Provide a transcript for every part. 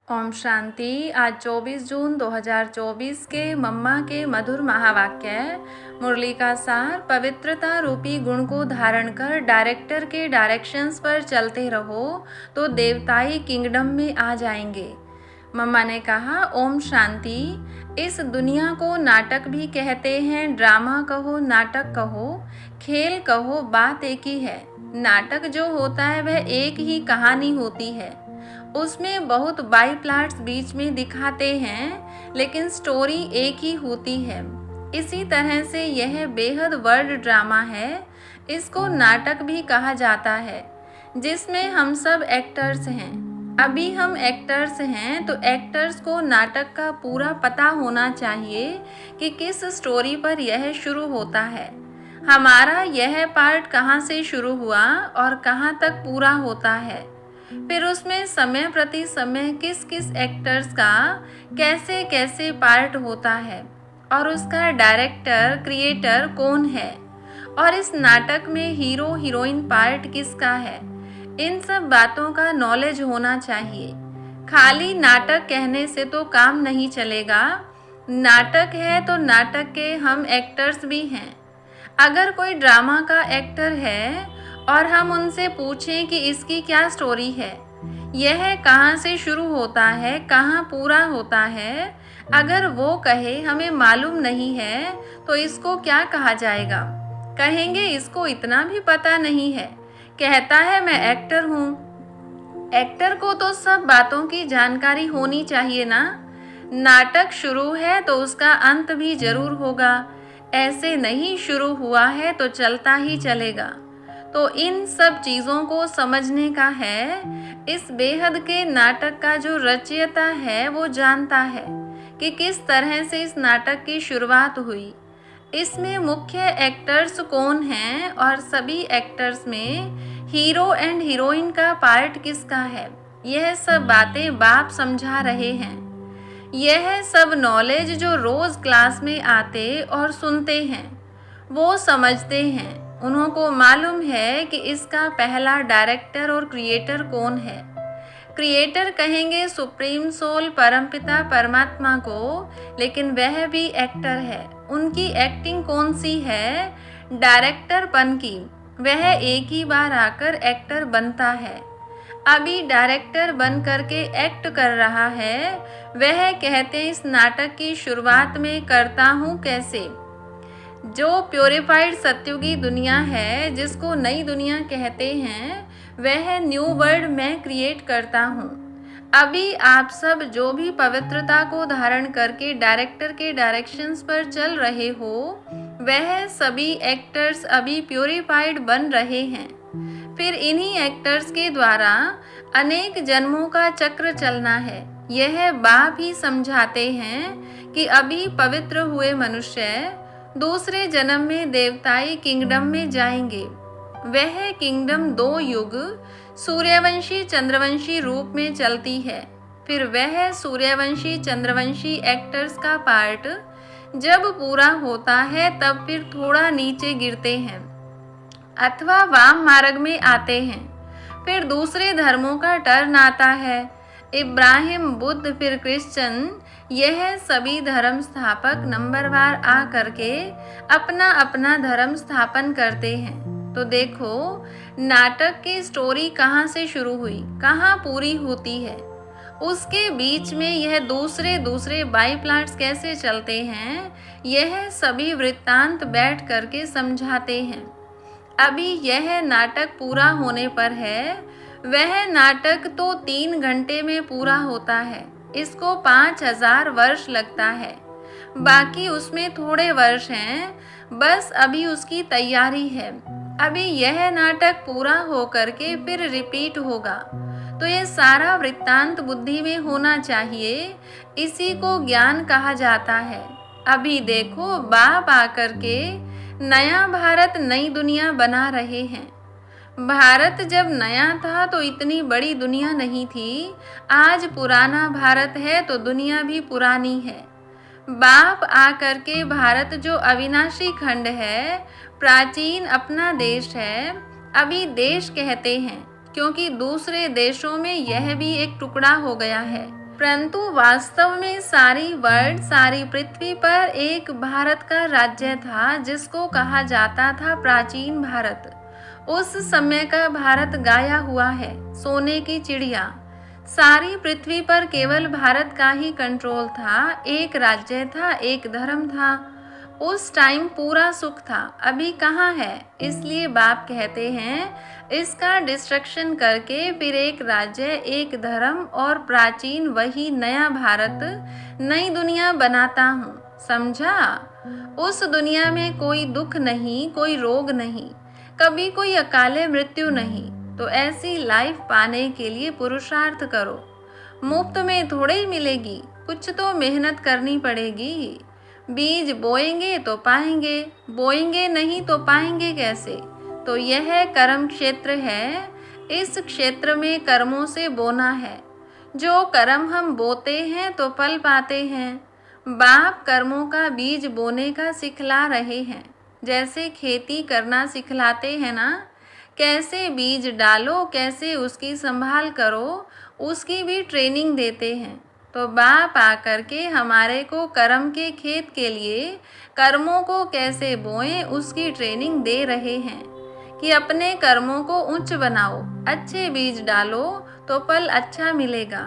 ओम शांति। आज 24 जून 2024 के मम्मा के मधुर महावाक्य। मुरली का सार, पवित्रता रूपी गुण को धारण कर डायरेक्टर के डायरेक्शंस पर चलते रहो तो देवताई किंगडम में आ जाएंगे। मम्मा ने कहा, ओम शांति। इस दुनिया को नाटक भी कहते हैं। ड्रामा कहो, नाटक कहो, खेल कहो, बात एक ही है। नाटक जो होता है वह एक ही कहानी होती है। उसमें बहुत बाई प्लॉट्स बीच में दिखाते हैं, लेकिन स्टोरी एक ही होती है। इसी तरह से यह बेहद वर्ड ड्रामा है। इसको नाटक भी कहा जाता है, जिसमें हम सब एक्टर्स हैं। अभी हम एक्टर्स हैं तो एक्टर्स को नाटक का पूरा पता होना चाहिए कि किस स्टोरी पर यह शुरू होता है। हमारा यह पार्ट कहाँ से शुरू हुआ और कहाँ तक पूरा होता है। फिर उसमें समय प्रति समय किस किस एक्टर्स का कैसे कैसे पार्ट होता है और उसका डायरेक्टर क्रिएटर कौन है और इस नाटक में हीरो हीरोइन पार्ट किसका है। इन सब बातों का नॉलेज होना चाहिए। खाली नाटक कहने से तो काम नहीं चलेगा। नाटक है तो नाटक के हम एक्टर्स भी हैं। अगर कोई ड्रामा का एक्टर है और हम उनसे पूछें कि इसकी क्या स्टोरी है, यह कहाँ से शुरू होता है, कहाँ पूरा होता है, अगर वो कहे हमें मालूम नहीं है तो इसको क्या कहा जाएगा। कहेंगे इसको इतना भी पता नहीं है, कहता है मैं एक्टर हूँ। एक्टर को तो सब बातों की जानकारी होनी चाहिए ना। नाटक शुरू है तो उसका अंत भी जरूर होगा। ऐसे नहीं शुरू हुआ है तो चलता ही चलेगा। तो इन सब चीज़ों को समझने का है। इस बेहद के नाटक का जो रचयिता है वो जानता है कि किस तरह से इस नाटक की शुरुआत हुई, इसमें मुख्य एक्टर्स कौन हैं और सभी एक्टर्स में हीरो एंड हीरोइन का पार्ट किसका है। यह सब बातें बाप समझा रहे हैं। यह सब नॉलेज जो रोज़ क्लास में आते और सुनते हैं वो समझते हैं। उनको मालूम है कि इसका पहला डायरेक्टर और क्रिएटर कौन है। क्रिएटर कहेंगे सुप्रीम सोल परमपिता परमात्मा को, लेकिन वह भी एक्टर है। उनकी एक्टिंग कौन सी है? डायरेक्टर पन की। वह एक ही बार आकर एक्टर बनता है। अभी डायरेक्टर बन करके एक्ट कर रहा है। वह कहते हैं इस नाटक की शुरुआत में करता हूँ कैसे। जो प्योरीफाइड सत्युगी दुनिया है, जिसको नई दुनिया कहते हैं, वह न्यू वर्ल्ड मैं क्रिएट करता हूँ। अभी आप सब जो भी पवित्रता को धारण करके डायरेक्टर के डायरेक्शंस पर चल रहे हो, वह सभी एक्टर्स अभी प्योरीफाइड बन रहे हैं। फिर इन्हीं एक्टर्स के द्वारा अनेक जन्मों का चक्र चलना है। यह बाप ही समझाते हैं कि अभी पवित्र हुए मनुष्य दूसरे जन्म में देवताई किंगडम में जाएंगे। वह किंगडम 2 युग सूर्यवंशी चंद्रवंशी रूप में चलती है। फिर वह सूर्यवंशी चंद्रवंशी एक्टर्स का पार्ट जब पूरा होता है तब फिर थोड़ा नीचे गिरते हैं अथवा वाम मार्ग में आते हैं। फिर दूसरे धर्मों का टर्न आता है। इब्राहिम, बुद्ध, फिर क्रिश्चियन, यह सभी धर्म स्थापक नंबरवार आ करके अपना अपना धर्म स्थापन करते हैं। तो देखो नाटक की स्टोरी कहाँ से शुरू हुई, कहाँ पूरी होती है, उसके बीच में यह दूसरे दूसरे बाई प्लॉट्स कैसे चलते हैं, यह सभी वृत्तांत बैठ करके समझाते हैं। अभी यह नाटक पूरा होने पर है। वह नाटक तो 3 घंटे में पूरा होता है। इसको 5000 वर्ष लगता है। बाकी उसमें थोड़े वर्ष हैं, बस अभी उसकी तैयारी है। अभी यह नाटक पूरा हो करके फिर रिपीट होगा। तो ये सारा वृत्तांत बुद्धि में होना चाहिए। इसी को ज्ञान कहा जाता है। अभी देखो बाप आकर के नया भारत नई दुनिया बना रहे हैं। भारत जब नया था तो इतनी बड़ी दुनिया नहीं थी। आज पुराना भारत है तो दुनिया भी पुरानी है। बाप आकर के भारत जो अविनाशी खंड है, प्राचीन अपना देश है, अभी देश कहते हैं क्योंकि दूसरे देशों में यह भी एक टुकड़ा हो गया है। परंतु वास्तव में सारी वर्ल्ड, सारी पृथ्वी पर एक भारत का राज्य था जिसको कहा जाता था प्राचीन भारत। उस समय का भारत गाया हुआ है, सोने की चिड़िया। सारी पृथ्वी पर केवल भारत का ही कंट्रोल था, एक राज्य था, एक धर्म था। उस टाइम पूरा सुख था, अभी कहाँ है। इसलिए बाप कहते हैं इसका डिस्ट्रक्शन करके फिर एक राज्य, एक धर्म और प्राचीन वही नया भारत, नई दुनिया बनाता हूँ। समझा? उस दुनिया में कोई दुख नहीं, कोई रोग नहीं, कभी कोई अकाले मृत्यु नहीं। तो ऐसी लाइफ पाने के लिए पुरुषार्थ करो। मुफ्त में थोड़े ही मिलेगी, कुछ तो मेहनत करनी पड़ेगी। बीज बोएंगे तो पाएंगे, बोएंगे नहीं तो पाएंगे कैसे? तो यह कर्म क्षेत्र है। इस क्षेत्र में कर्मों से बोना है। जो कर्म हम बोते हैं तो फल पाते हैं। बाप कर्मों का बीज बोने का सिखला रहे हैं, जैसे खेती करना सिखलाते हैं ना। कैसे बीज डालो, कैसे उसकी संभाल करो, उसकी भी ट्रेनिंग देते हैं। तो बाप आकर के हमारे को कर्म के खेत के लिए कर्मों को कैसे बोएं उसकी ट्रेनिंग दे रहे हैं कि अपने कर्मों को उच्च बनाओ, अच्छे बीज डालो तो फल अच्छा मिलेगा।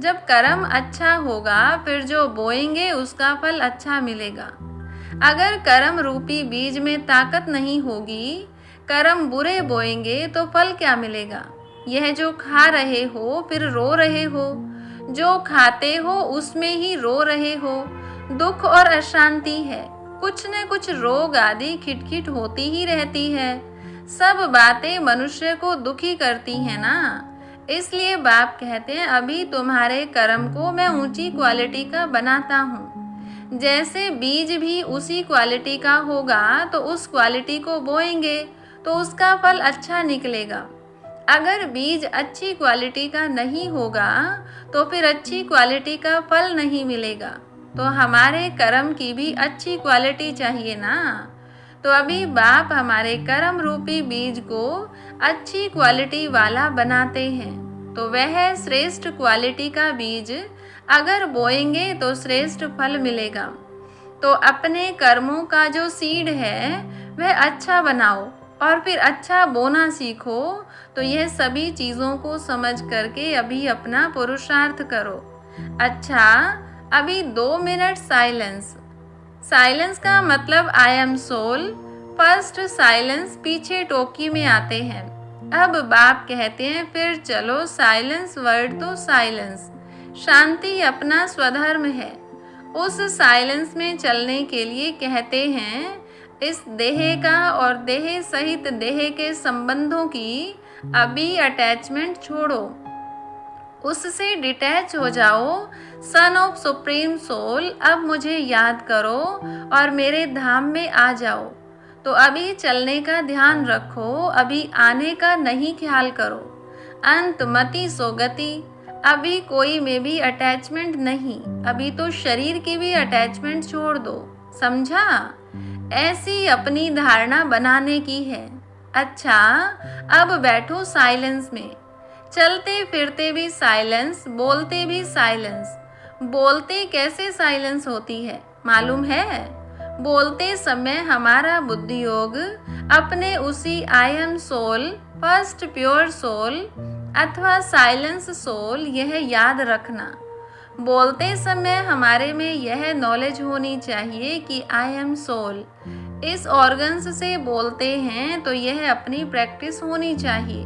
जब कर्म अच्छा होगा फिर जो बोएंगे उसका फल अच्छा मिलेगा। अगर कर्म रूपी बीज में ताकत नहीं होगी, कर्म बुरे बोएंगे तो फल क्या मिलेगा? यह जो खा रहे हो फिर रो रहे हो, जो खाते हो उसमें ही रो रहे हो। दुख और अशांति है, कुछ न कुछ रोग आदि खिटखिट होती ही रहती है। सब बातें मनुष्य को दुखी करती हैं ना। इसलिए बाप कहते हैं अभी तुम्हारे कर्म को मैं ऊंची क्वालिटी का बनाता हूँ। जैसे बीज भी उसी क्वालिटी का होगा तो उस क्वालिटी को बोएंगे तो उसका फल अच्छा निकलेगा। अगर बीज अच्छी क्वालिटी का नहीं होगा तो फिर अच्छी क्वालिटी का फल नहीं मिलेगा। तो हमारे कर्म की भी अच्छी क्वालिटी चाहिए ना। तो अभी बाप हमारे कर्म रूपी बीज को अच्छी क्वालिटी वाला बनाते हैं। तो वह श्रेष्ठ क्वालिटी का बीज अगर बोएंगे तो श्रेष्ठ फल मिलेगा। तो अपने कर्मों का जो सीड है वह अच्छा बनाओ और फिर अच्छा बोना सीखो। तो यह सभी चीज़ों को समझ करके अभी अपना पुरुषार्थ करो। अच्छा, अभी 2 मिनट साइलेंस। साइलेंस का मतलब I am soul. First silence पीछे टोकी में आते हैं। अब बाप कहते हैं फिर चलो साइलेंस वर्ड तो साइलेंस। शांति अपना स्वधर्म है। उस साइलेंस में चलने के लिए कहते हैं इस देह का और देह सहित देह के संबंधों की अभी अटैचमेंट छोड़ो, उससे डिटैच हो जाओ। सन ऑफ सुप्रीम सोल, अब मुझे याद करो और मेरे धाम में आ जाओ। तो अभी चलने का ध्यान रखो, अभी आने का नहीं ख्याल करो। अंत मति सो गति, अभी कोई में भी अटैचमेंट नहीं। अभी तो शरीर की भी अटैचमेंट छोड़ दो। समझा? ऐसी अपनी धारणा बनाने की है। अच्छा, अब बैठो साइलेंस में। चलते फिरते भी साइलेंस, बोलते भी साइलेंस। बोलते कैसे साइलेंस होती है मालूम है? बोलते समय हमारा बुद्धि योग अपने उसी I am soul, first pure soul अथवा साइलेंस सोल, यह याद रखना। बोलते समय हमारे में यह नॉलेज होनी चाहिए कि आई एम सोल। इस ऑर्गन्स से बोलते हैं तो यह अपनी प्रैक्टिस होनी चाहिए।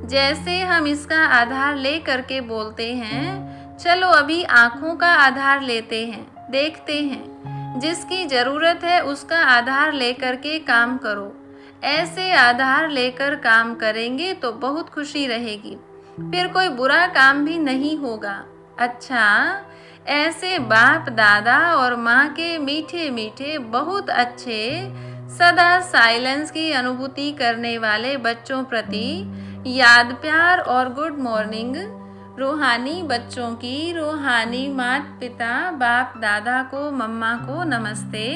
जैसे हम इसका आधार ले करके बोलते हैं, चलो अभी आँखों का आधार लेते हैं, देखते हैं। जिसकी ज़रूरत है उसका आधार ले करके काम करो। ऐसे आधार लेकर काम करेंगे तो बहुत खुशी रहेगी, फिर कोई बुरा काम भी नहीं होगा। अच्छा, ऐसे बाप दादा और माँ के मीठे मीठे बहुत अच्छे सदा साइलेंस की अनुभूति करने वाले बच्चों प्रति याद, प्यार और गुड मॉर्निंग। रूहानी बच्चों की रूहानी माता पिता बाप दादा को, मम्मा को नमस्ते।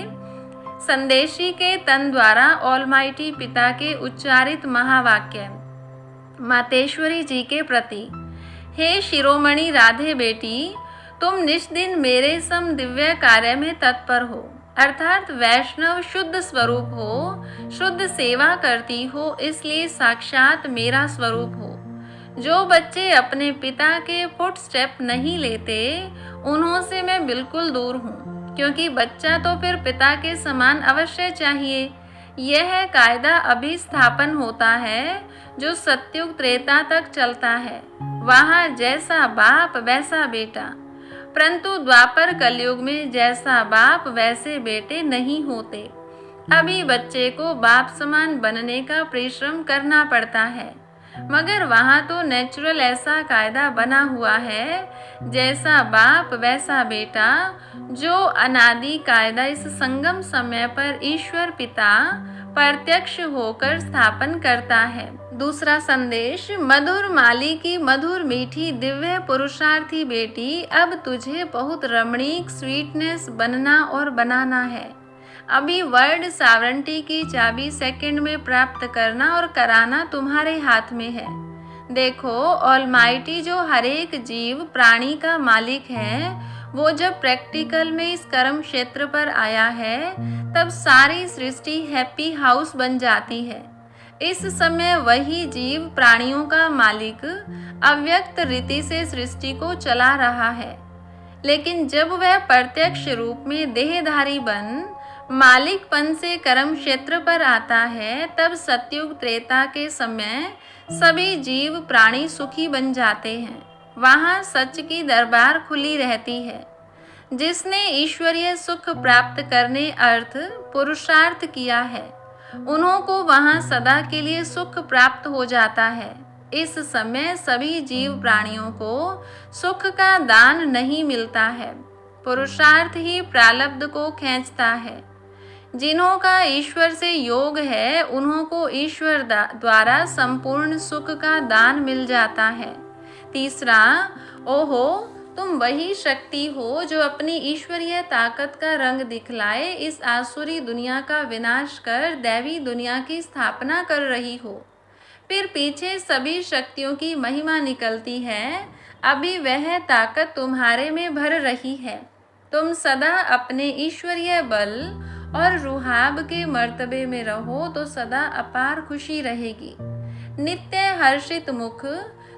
संदेशी के तन द्वारा ऑलमाइटी पिता के उच्चारित महावाक्य मातेश्वरी जी के प्रति। हे शिरोमणि राधे बेटी, तुम निष्दिन मेरे सम दिव्य कार्य में तत्पर हो, अर्थात वैष्णव शुद्ध स्वरूप हो, शुद्ध सेवा करती हो, इसलिए साक्षात मेरा स्वरूप हो। जो बच्चे अपने पिता के फुटस्टेप नहीं लेते, उन्हों से मैं बिल्कुल दूर हूँ, क्योंकि बच्चा तो फिर पिता के समान अवश्य चाहिए। यह कायदा अभी स्थापन होता है जो सत्युग त्रेता तक चलता है। वहाँ जैसा बाप वैसा बेटा, परंतु द्वापर कलयुग में जैसा बाप वैसे बेटे नहीं होते। अभी बच्चे को बाप समान बनने का परिश्रम करना पड़ता है, मगर वहाँ तो नेचुरल ऐसा कायदा बना हुआ है, जैसा बाप वैसा बेटा, जो अनादि कायदा इस संगम समय पर ईश्वर पिता प्रत्यक्ष होकर स्थापन करता है। दूसरा संदेश, मधुर माली की मधुर मीठी दिव्य पुरुषार्थी बेटी, अब तुझे बहुत रमणीक स्वीटनेस बनना और बनाना है। अभी वर्ल्ड सॉवरेंटी की चाबी सेकंड में प्राप्त करना और कराना तुम्हारे हाथ में है। देखो, ऑलमाइटी जो हर एक जीव प्राणी का मालिक है, वो जब प्रैक्टिकल में इस कर्म क्षेत्र पर आया है, तब सारी सृष्टि हैप्पी हाउस बन जाती है। इस समय वही जीव प्राणियों का मालिक अव्यक्त रीति से सृष्टि को चला रहा है, लेकिन जब वह प्रत्यक्ष रूप में देहधारी बन मालिकपन से कर्म क्षेत्र पर आता है, तब सतयुग त्रेता के समय सभी जीव प्राणी सुखी बन जाते हैं। वहाँ सच की दरबार खुली रहती है। जिसने ईश्वरीय सुख प्राप्त करने अर्थ पुरुषार्थ किया है, उन्हों को वहाँ सदा के लिए सुख प्राप्त हो जाता है। इस समय सभी जीव प्राणियों को सुख का दान नहीं मिलता है, पुरुषार्थ ही प्रारब्ध को खींचता है। जिन्हों का ईश्वर से योग है, उन्हों को ईश्वर द्वारा संपूर्ण सुख का दान मिल जाता है। तीसरा, ओहो, तुम वही शक्ति हो जो अपनी ईश्वरीय ताकत का रंग दिखलाए इस आसुरी दुनिया का विनाश कर दैवी दुनिया की स्थापना कर रही हो। फिर पीछे सभी शक्तियों की महिमा निकलती है। अभी वह ताकत तुम्हारे में भर रही है। तुम सदा अपने ईश्वरीय बल और रुहाब के मर्तबे में रहो तो सदा अपार खुशी रहेगी। नित्य हर्षित मुख,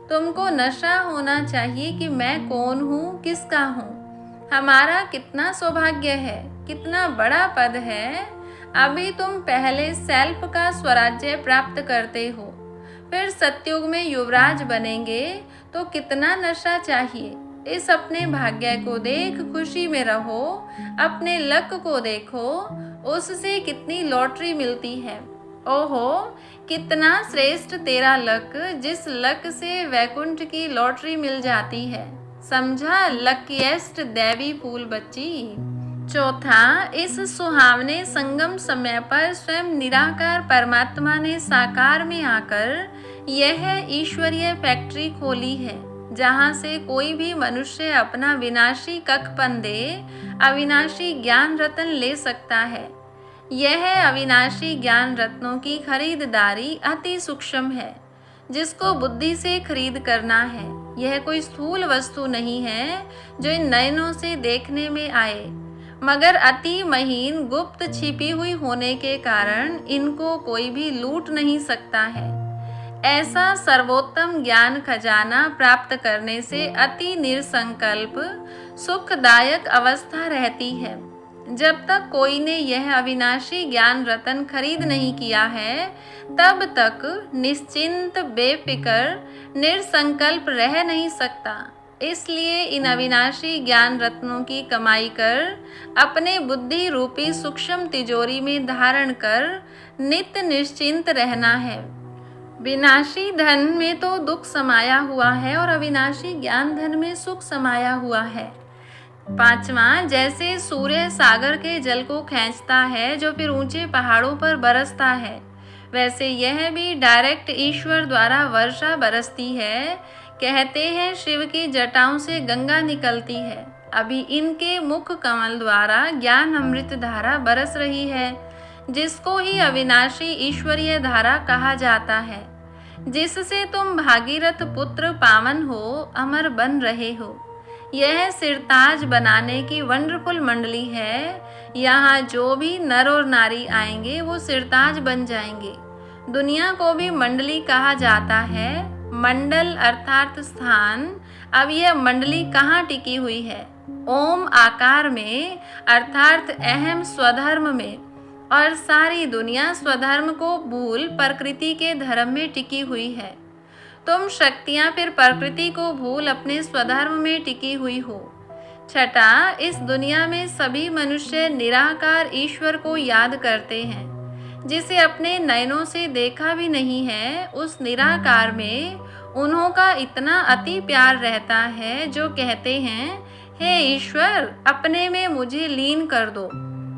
तुमको नशा होना चाहिए कि मैं कौन हूँ, किसका हूँ, हमारा कितना सौभाग्य है, कितना बड़ा पद है। अभी तुम पहले सेल्फ का स्वराज्य प्राप्त करते हो, फिर सतयुग में युवराज बनेंगे तो कितना नशा चाहिए। इस अपने भाग्य को देख खुशी में रहो, अपने लक को देखो, उससे कितनी लॉटरी मिलती है। ओहो, कितना श्रेष्ठ तेरा लक, जिस लक से वैकुंठ की लॉटरी मिल जाती है। समझा लकीएस्ट दैवी फूल बच्ची। चौथा, इस सुहावने संगम समय पर स्वयं निराकार परमात्मा ने साकार में आकर यह ईश्वरीय फैक्ट्री खोली है, जहाँ से कोई भी मनुष्य अपना विनाशी कखपन दे अविनाशी ज्ञान रत्न ले सकता है। यह अविनाशी ज्ञान रत्नों की खरीददारी अति सूक्ष्म है, जिसको बुद्धि से खरीद करना है। यह कोई स्थूल वस्तु नहीं है जो इन नयनों से देखने में आए, मगर अति महीन गुप्त छिपी हुई होने के कारण इनको कोई भी लूट नहीं सकता है। ऐसा सर्वोत्तम ज्ञान खजाना प्राप्त करने से अति निरसंकल्प सुखदायक अवस्था रहती है। जब तक कोई ने यह अविनाशी ज्ञान रतन खरीद नहीं किया है, तब तक निश्चिंत बेफिक्र निरसंकल्प रह नहीं सकता। इसलिए इन अविनाशी ज्ञान रत्नों की कमाई कर अपने बुद्धि रूपी सूक्ष्म तिजोरी में धारण कर नित्य निश्चिंत रहना है। विनाशी धन में तो दुख समाया हुआ है और अविनाशी ज्ञान धन में सुख समाया हुआ है। पांचवा, जैसे सूर्य सागर के जल को खींचता है जो फिर ऊंचे पहाड़ों पर बरसता है, वैसे यह भी डायरेक्ट ईश्वर द्वारा वर्षा बरसती है। कहते हैं शिव की जटाओं से गंगा निकलती है। अभी इनके मुख कमल द्वारा ज्ञान अमृत धारा बरस रही है, जिसको ही अविनाशी ईश्वरीय धारा कहा जाता है। जिससे तुम भागीरथ पुत्र पावन हो, अमर बन रहे हो। यह सिरताज बनाने की वंडरफुल मंडली है। यहाँ जो भी नर और नारी आएंगे वो सिरताज बन जाएंगे। दुनिया को भी मंडली कहा जाता है। मंडल अर्थात स्थान। अब यह मंडली कहाँ टिकी हुई है? ओम आकार में अर्थात अहम स्वधर्म में। और सारी दुनिया स्वधर्म को भूल प्रकृति के धर्म में टिकी हुई है। तुम शक्तियां फिर प्रकृति को भूल अपने स्वधर्म में टिकी हुई हो। छठा, इस दुनिया में सभी मनुष्य निराकार ईश्वर को याद करते हैं, जिसे अपने नयनों से देखा भी नहीं है। उस निराकार में उन्हों का इतना अति प्यार रहता है जो कहते हैं, हे ईश्वर, अपने में मुझे लीन कर दो।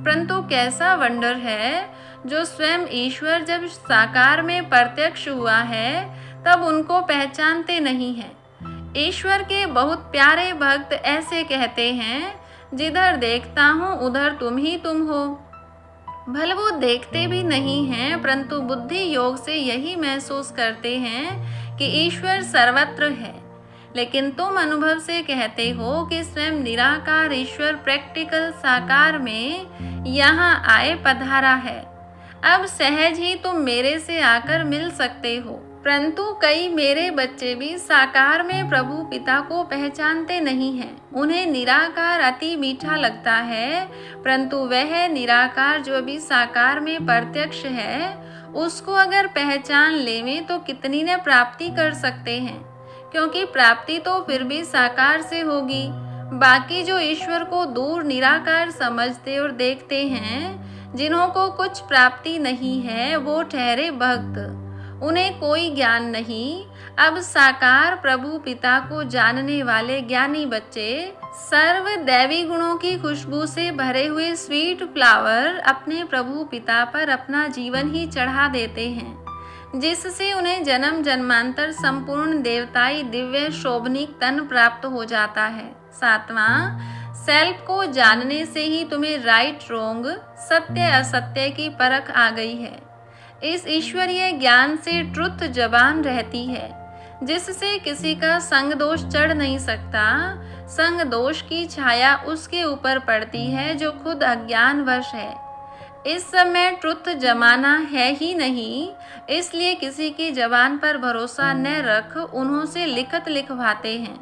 परंतु कैसा वंडर है, जो स्वयं ईश्वर जब साकार में प्रत्यक्ष हुआ है तब उनको पहचानते नहीं हैं। ईश्वर के बहुत प्यारे भक्त ऐसे कहते हैं, जिधर देखता हूँ उधर तुम ही तुम हो। भले वो देखते भी नहीं हैं, परंतु बुद्धि योग से यही महसूस करते हैं कि ईश्वर सर्वत्र है। लेकिन तुम अनुभव से कहते हो कि स्वयं निराकार ईश्वर प्रैक्टिकल साकार में यहाँ आए पधारा है। अब सहज ही तुम मेरे से आकर मिल सकते हो। परंतु कई मेरे बच्चे भी साकार में प्रभु पिता को पहचानते नहीं हैं। उन्हें निराकार अति मीठा लगता है, परंतु वह निराकार जो अभी साकार में प्रत्यक्ष है, उसको अगर पहचान लेवें तो कितनी न प्राप्ति कर सकते हैं, क्योंकि प्राप्ति तो फिर भी साकार से होगी। बाकी जो ईश्वर को दूर निराकार समझते और देखते हैं, जिन्हों को कुछ प्राप्ति नहीं है, वो ठहरे भक्त, उन्हें कोई ज्ञान नहीं। अब साकार प्रभु पिता को जानने वाले ज्ञानी बच्चे सर्व दैवी गुणों की खुशबू से भरे हुए स्वीट फ्लावर अपने प्रभु पिता पर अपना जीवन ही चढ़ा देते हैं, जिससे उन्हें जन्म जन्मांतर संपूर्ण देवताई दिव्य शोभनिक तन प्राप्त हो जाता है। सातवां, सेल्फ को जानने से ही तुम्हें राइट रोंग, सत्य असत्य की परख आ गई है। इस ईश्वरीय ज्ञान से ट्रुथ जबान रहती है, जिससे किसी का संग दोष चढ़ नहीं सकता। संग दोष की छाया उसके ऊपर पड़ती है जो खुद अज्ञानवश है। इस समय ट्रुथ जमाना है ही नहीं, इसलिए किसी की जबान पर भरोसा न रख, उन्हों से लिखत लिखवाते हैं।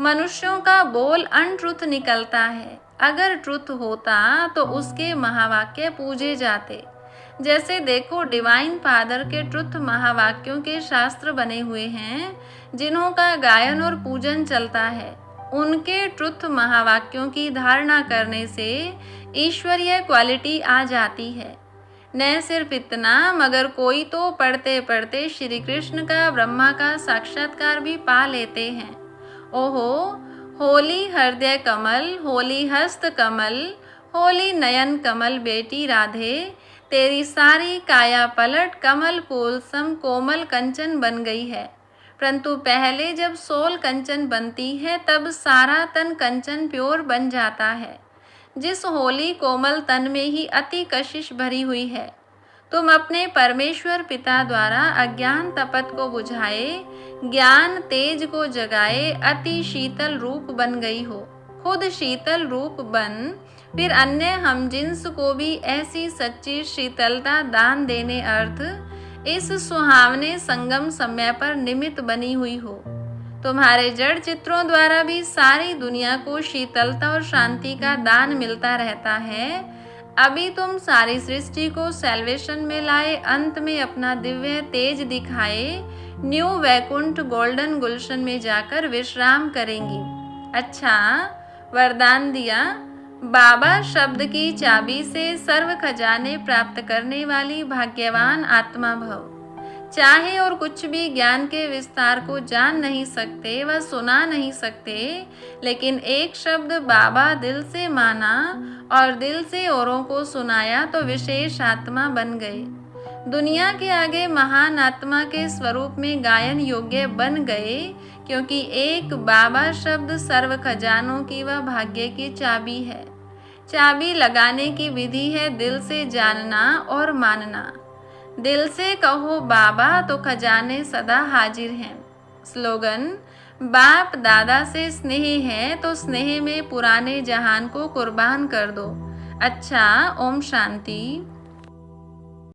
मनुष्यों का बोल अनट्रुथ निकलता है। अगर ट्रुथ होता तो उसके महावाक्य पूजे जाते। जैसे देखो, डिवाइन फादर के ट्रुथ महावाक्यों के शास्त्र बने हुए हैं, जिन्हों का गायन और पूजन चलता है। उनके ट्रुथ महावाक्यों की धारणा करने से ईश्वरीय क्वालिटी आ जाती है। न सिर्फ इतना, मगर कोई तो पढ़ते पढ़ते श्री कृष्ण का ब्रह्मा का साक्षात्कार भी पा लेते हैं। ओहो, होली हृदय कमल, होली हस्त कमल, होली नयन कमल बेटी राधे, तेरी सारी काया पलट कमल फूल सम कोमल कंचन बन गई है। परंतु पहले जब सोल कंचन बनती है तब सारा तन कंचन प्योर बन जाता है। जिस होली कोमल तन में ही अति कशिश भरी हुई है। तुम अपने परमेश्वर पिता द्वारा अज्ञान तपत को बुझाए, ज्ञान तेज को जगाए अति शीतल रूप बन गई हो। खुद शीतल रूप बन, फिर अन्य हमजिन्स को भी ऐसी सच्ची शीतलता दान देने अर्थ इस सुहावने संगम समय पर निमित्त बनी हुई हो। तुम्हारे जड़ चित्रों द्वारा भी सारी दुनिया को शीतलता और शांति का दान मिलता रहता है। अभी तुम सारी सृष्टि को सैल्वेशन में लाए, अंत में अपना दिव्य तेज दिखाए, न्यू वैकुंठ गोल्डन गुलशन में जाकर विश्राम करेंगी। अच्छा, वरदान दिया, बाबा शब्द की चाबी से सर्व खजाने प्राप्त करने वाली भाग्यवान आत्मा भव। चाहे और कुछ भी ज्ञान के विस्तार को जान नहीं सकते व सुना नहीं सकते, लेकिन एक शब्द बाबा दिल से माना और दिल से औरों को सुनाया तो विशेष आत्मा बन गए। दुनिया के आगे महान आत्मा के स्वरूप में गायन योग्य बन गए, क्योंकि एक बाबा शब्द सर्व खजानों की व भाग्य की चाबी है। चाबी लगाने की विधि है दिल से जानना और मानना। दिल से कहो बाबा तो खजाने सदा हाजिर हैं। स्लोगन, बाप दादा से स्नेह है तो स्नेह में पुराने जहान को कुर्बान कर दो। अच्छा, ओम शांति।